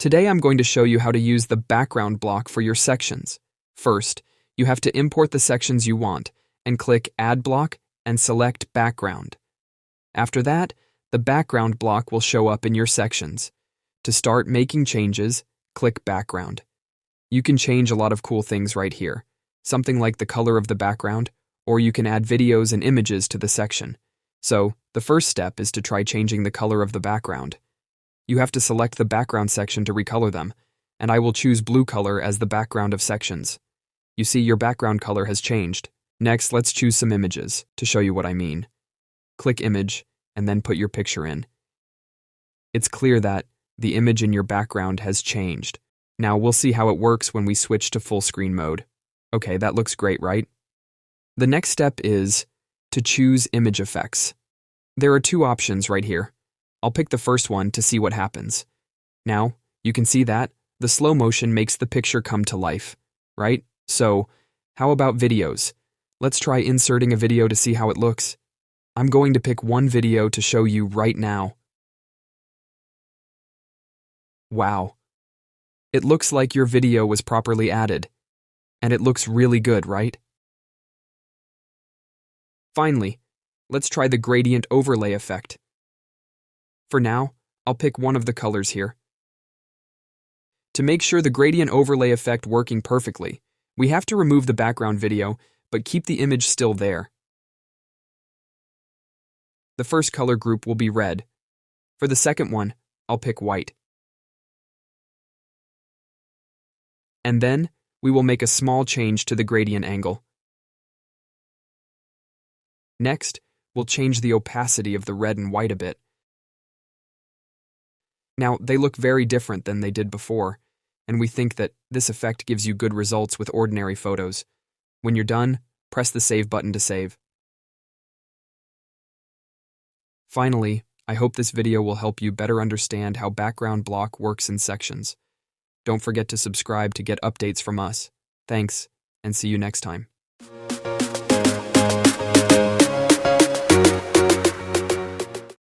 Today I'm going to show you how to use the background block for your sections. First, you have to import the sections you want and click Add Block and select Background. After that, the background block will show up in your sections. To start making changes, click Background. You can change a lot of cool things right here, something like the color of the background, or you can add videos and images to the section. So, the first step is to try changing the color of the background. You have to select the background section to recolor them, and I will choose blue color as the background of sections. You see your background color has changed. Next, let's choose some images to show you what I mean. Click Image, and then put your picture in. It's clear that the image in your background has changed. Now we'll see how it works when we switch to full screen mode. Okay, that looks great, right? The next step is to choose image effects. There are two options right here. I'll pick the first one to see what happens. Now, you can see that the slow motion makes the picture come to life, right? So, how about videos? Let's try inserting a video to see how it looks. I'm going to pick one video to show you right now. Wow. It looks like your video was properly added. And it looks really good, right? Finally, let's try the gradient overlay effect. For now, I'll pick one of the colors here. To make sure the gradient overlay effect working perfectly, we have to remove the background video, but keep the image still there. The first color group will be red. For the second one, I'll pick white. And then, we will make a small change to the gradient angle. Next, we'll change the opacity of the red and white a bit. Now, they look very different than they did before, and we think that this effect gives you good results with ordinary photos. When you're done, press the Save button to save. Finally, I hope this video will help you better understand how background block works in sections. Don't forget to subscribe to get updates from us. Thanks, and see you next time.